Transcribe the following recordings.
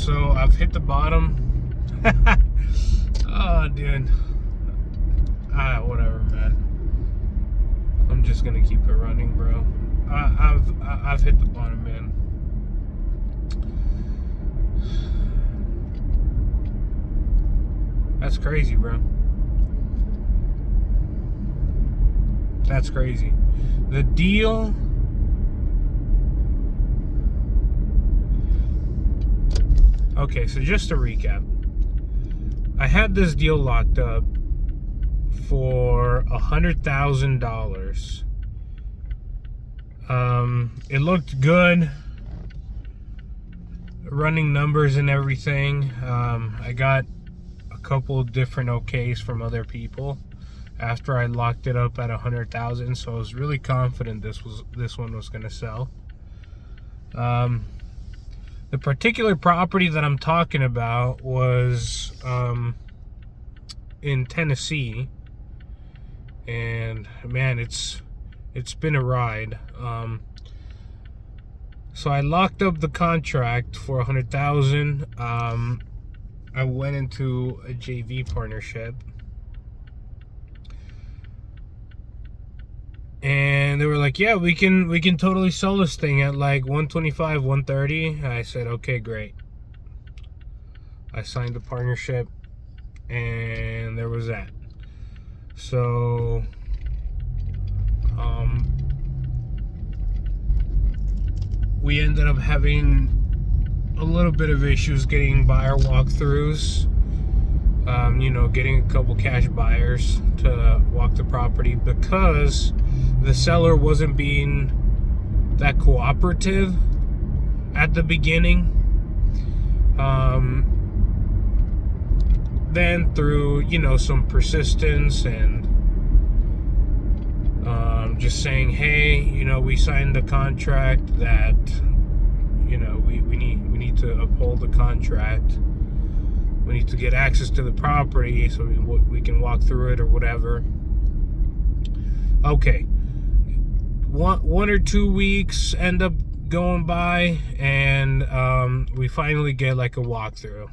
So I've hit the bottom. Oh, dude. Whatever, man. I'm just gonna keep it running, bro. I've hit the bottom, man. That's crazy, bro. That's crazy. The deal. Okay, so just to recap, I had this deal locked up for $100,000. It looked good, running numbers and everything. I got a couple different okays from other people after I locked it up at $100,000, so I was really confident this one was gonna sell. The particular property that I'm talking about was in Tennessee, and man, it's been a ride. So I locked up the contract for $100,000. I went into a JV partnership, and they were like, yeah, we can totally sell this thing at like 125, 130. I said, okay, great. I signed the partnership, and there was that. So we ended up having a little bit of issues getting buyer walkthroughs. Getting a couple cash buyers to walk the property because the seller wasn't being that cooperative at the beginning. Then through, some persistence and just saying, hey, we signed a contract that, we need to uphold the contract. We need to get access to the property so we can walk through it or whatever. Okay. One or 2 weeks end up going by, and we finally get like a walkthrough.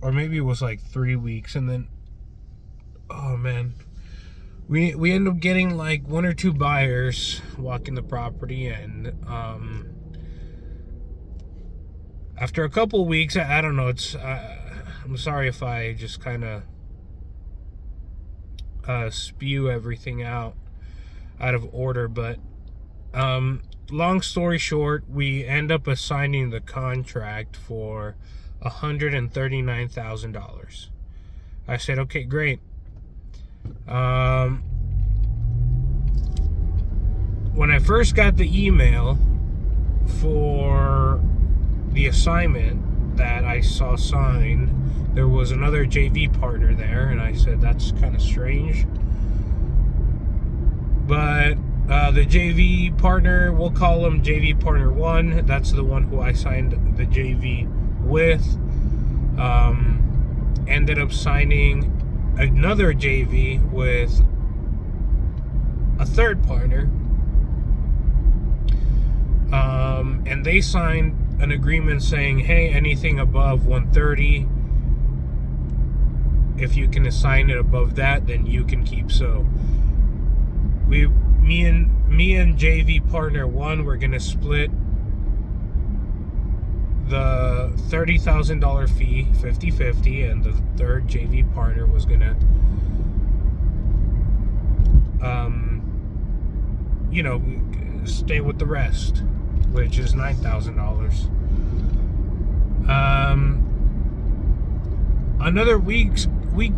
Or maybe it was like 3 weeks, and then, oh man, we end up getting like 1 or 2 buyers walking the property, and after a couple of weeks, I don't know, I'm sorry if I just kind of spew everything out of order, but long story short, we end up assigning the contract for $139,000. I said, okay, great. When I first got the email for the assignment that I saw signed, there was another JV partner there, and I said, that's kind of strange. But the JV partner, we'll call him JV partner 1, that's the one who I signed the JV with, ended up signing another JV with a third partner, and they signed an agreement saying, hey, anything above 130, if you can assign it above that, then you can keep. So me and JV partner 1, we're gonna split the $30,000 fee 50-50, and the third JV partner was gonna stay with the rest, which is $9,000. Another week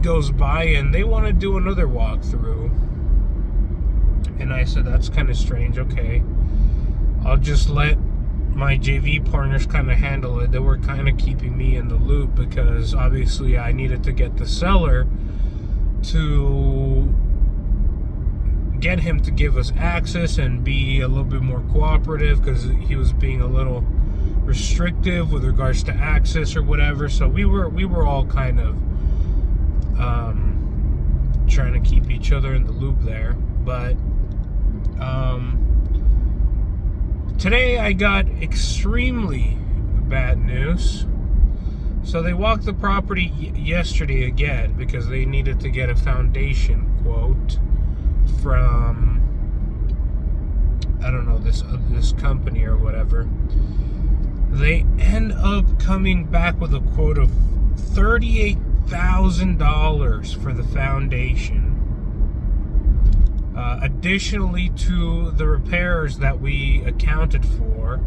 goes by, and they want to do another walkthrough, and I said, that's kind of strange. Okay, I'll just let my JV partners kind of handle it. They were kind of keeping me in the loop because obviously I needed to get the seller to get him to give us access and be a little bit more cooperative, because he was being a little restrictive with regards to access or whatever. So we were all kind of trying to keep each other in the loop there. But today I got extremely bad news. So they walked the property yesterday again because they needed to get a foundation quote from, I don't know, this company or whatever. They end up coming back with a quote of $38,000 for the foundation. Additionally to the repairs that we accounted for,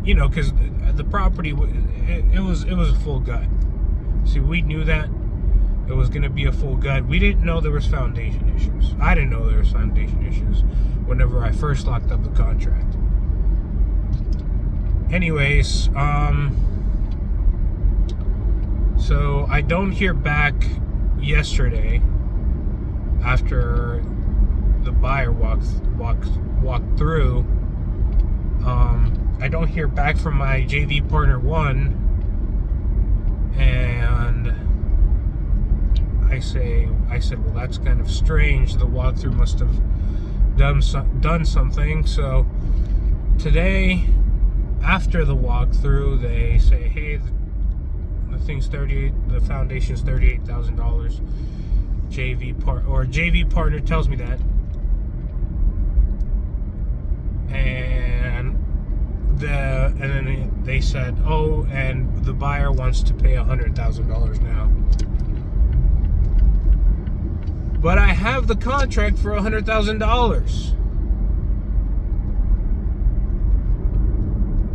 because the property it was a full gut. See, we knew that it was going to be a full gut. We didn't know there was foundation issues. I didn't know there was foundation issues whenever I first locked up the contract. Anyways, so I don't hear back yesterday after the buyer walked through. I don't hear back from my JV partner 1, and I said, well, that's kind of strange. The walkthrough must have done something. So today, after the walkthrough, they say, hey, the foundation's $38,000. JV partner tells me that, and then they said, oh, and the buyer wants to pay $100,000 now. But I have the contract for $100,000.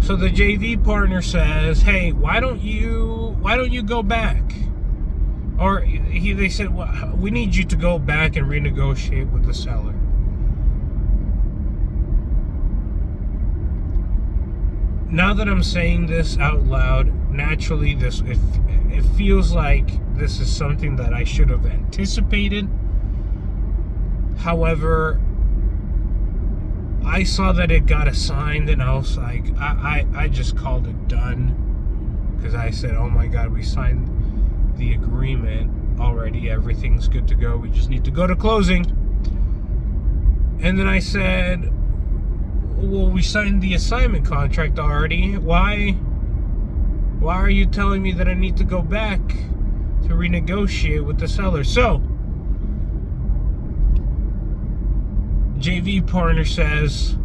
So the JV partner says, hey, why don't you go back? Or they said, well, we need you to go back and renegotiate with the seller. Now that I'm saying this out loud, naturally it feels like this is something that I should have anticipated. However, I saw that it got assigned, and I was like, I just called it done, because I said, oh my God, we signed the agreement already, everything's good to go, we just need to go to closing. And then I said, well, we signed the assignment contract already, why are you telling me that I need to go back to renegotiate with the seller? So JV partner says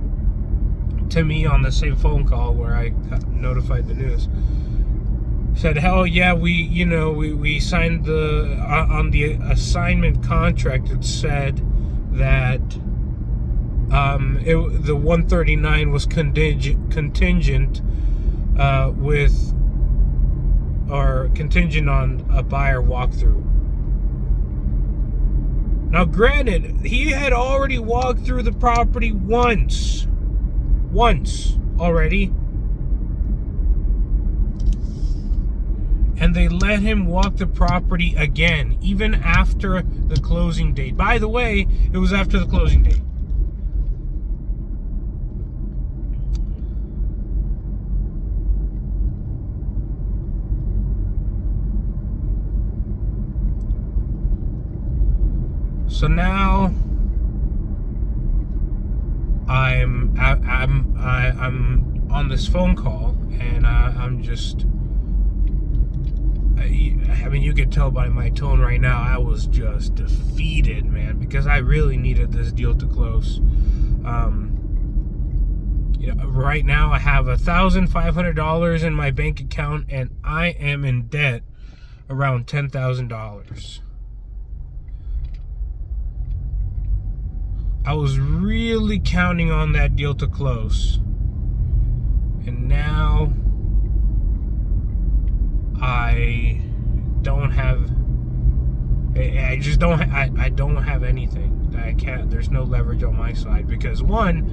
to me on the same phone call where I got notified the news, said, hell yeah, we signed on the assignment contract, it said that the 139 was contingent on a buyer walkthrough. Now granted, he had already walked through the property once already, and they let him walk the property again, even after the closing date. By the way, it was after the closing date. So now I'm on this phone call, and I'm just, I mean, you could tell by my tone right now, I was just defeated, man, because I really needed this deal to close. Right now I have $1,500 in my bank account, and I am in debt around $10,000. I was really counting on that deal to close, and now I don't have anything. I can't, there's no leverage on my side, because one,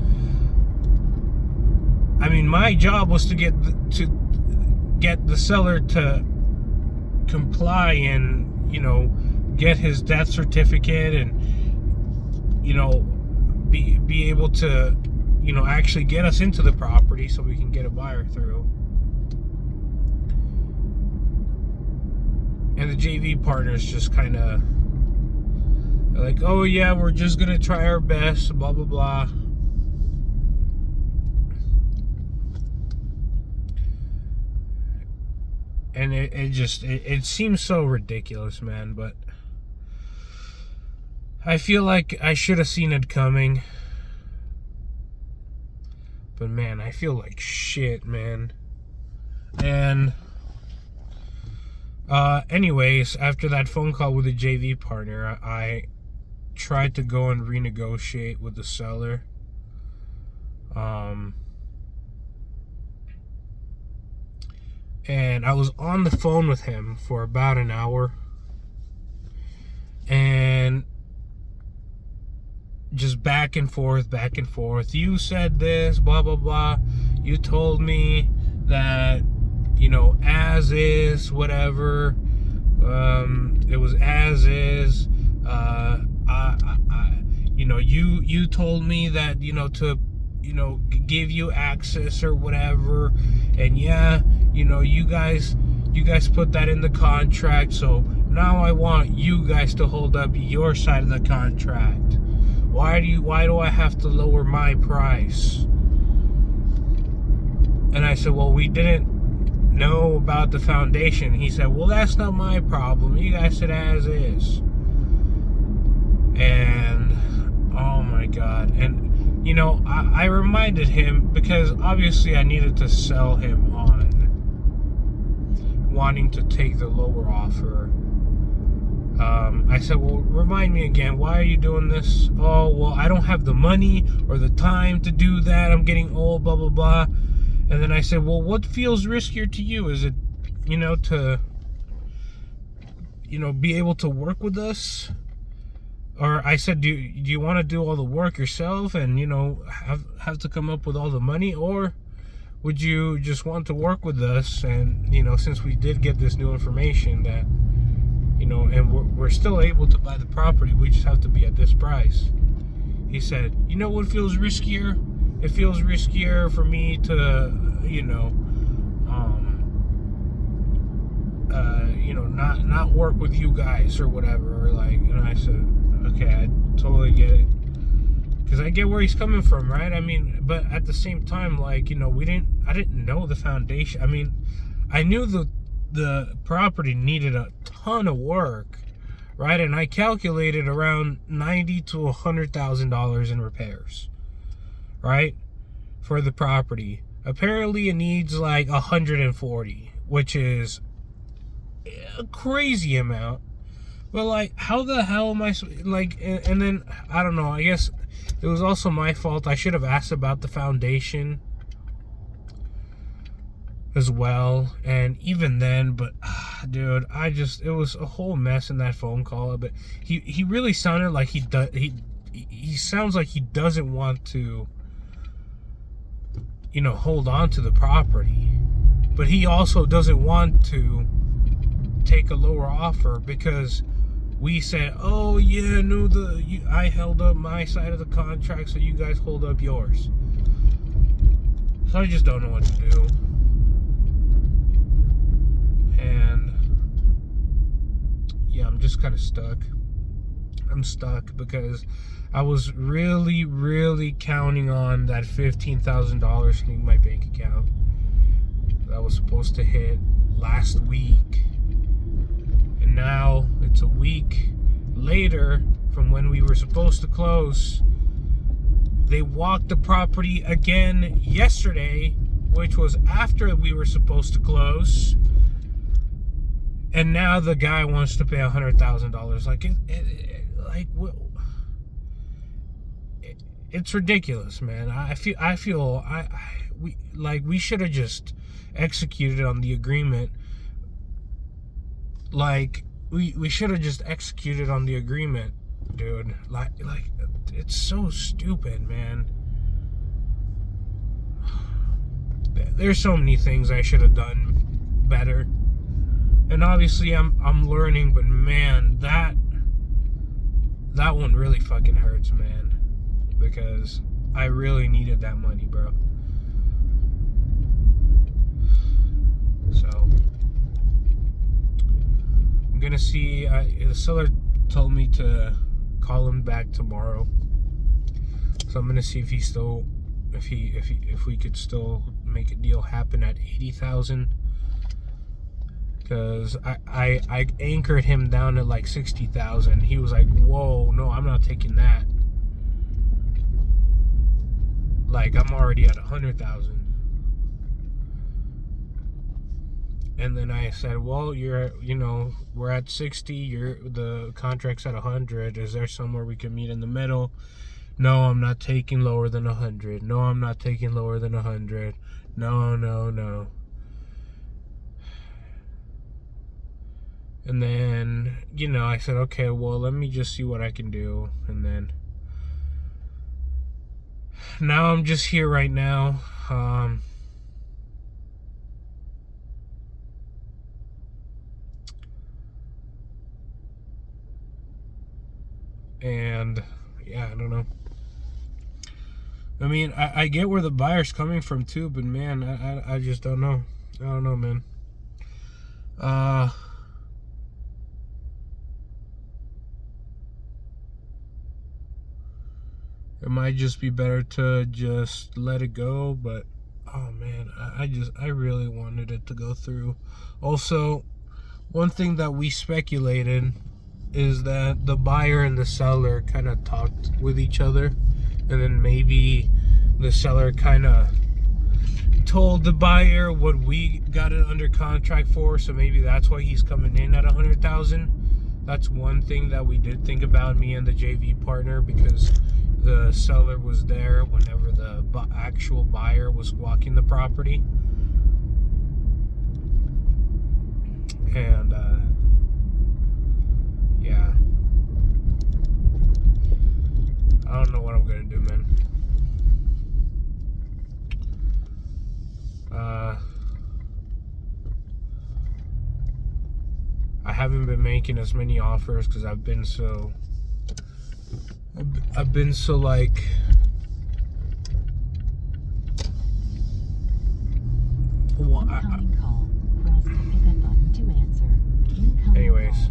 I mean, my job was to get the seller to comply and, get his death certificate and, be able to, actually get us into the property so we can get a buyer through. And the JV partners just kind of like, oh yeah, we're just gonna try our best, blah blah blah. and it seems so ridiculous, man, but I feel like I should have seen it coming. But man, I feel like shit, man. And anyways, after that phone call with the JV partner, I tried to go and renegotiate with the seller. And I was on the phone with him for about an hour, and just back and forth. You said this, blah blah blah. You told me that, you know, as is, whatever. It was as is. You know, you told me that, you know, to, you know, give you access or whatever, and yeah, you know, you guys put that in the contract, so now I want you guys to hold up your side of the contract. Why do I have to lower my price? And I said, well, we didn't know about the foundation. He said, well, that's not my problem. You guys said as is. And oh my God. And you know, I reminded him, because obviously I needed to sell him on wanting to take the lower offer. I said, well, remind me again, why are you doing this? Oh, well, I don't have the money or the time to do that. I'm getting old, blah, blah, blah. And then I said, well, what feels riskier to you? Is it, you know, to, you know, be able to work with us? Or I said, do you want to do all the work yourself and, you know, have to come up with all the money? Or would you just want to work with us? And, you know, since we did get this new information that, you know, and we're still able to buy the property, we just have to be at this price. He said, you know what feels riskier? It feels riskier for me to, you know, not work with you guys or whatever. Like, and I said, okay, I totally get it, because I get where he's coming from, right? I mean, but at the same time, like, you know, I didn't know the foundation. I mean, I knew the property needed a ton of work, right? And I calculated around $90,000 to $100,000 in repairs, right, for the property. Apparently it needs like 140, which is a crazy amount. But like, how the hell am I, like, and then I don't know, I guess it was also my fault. I should have asked about the foundation as well, and even then, but dude, it was a whole mess in that phone call. But he really sounded like he sounds like he doesn't want to, you know, hold on to the property, but he also doesn't want to take a lower offer, because we said, oh yeah, no, I held up my side of the contract, so you guys hold up yours. So I just don't know what to do. And yeah, I'm just kind of stuck. I'm stuck because I was really, really counting on that $15,000 hitting my bank account. That was supposed to hit last week. And now it's a week later from when we were supposed to close. They walked the property again yesterday, which was after we were supposed to close. And now the guy wants to pay $100,000. Like, it's ridiculous, man. We should have just executed on the agreement. Like, we should have just executed on the agreement, dude. Like it's so stupid, man. There's so many things I should have done better. And obviously I'm learning, but man, that one really fucking hurts, man, because I really needed that money, bro. So I'm gonna see. The seller told me to call him back tomorrow, so I'm gonna see if if we could still make a deal happen at $80,000. because I anchored him down at like 60,000. He was like, whoa, no, I'm not taking that. Like, I'm already at 100,000. And then I said, well, we're at 60, the contract's at 100. Is there somewhere we can meet in the middle? No, I'm not taking lower than 100. No, I'm not taking lower than 100. No. And then, I said, okay, well, let me just see what I can do. And then now I'm just here right now. And yeah, I don't know. I mean, I get where the buyer's coming from too, but man, I just don't know. I don't know, man. It might just be better to just let it go, but oh man, I really wanted it to go through. Also, one thing that we speculated is that the buyer and the seller kind of talked with each other, and then maybe the seller kind of told the buyer what we got it under contract for, so maybe that's why he's coming in at 100,000. That's one thing that we did think about, me and the JV partner, because the seller was there whenever the actual buyer was walking the property. And yeah, I don't know what I'm gonna do, man. I haven't been making as many offers because I've been so like, well, anyways.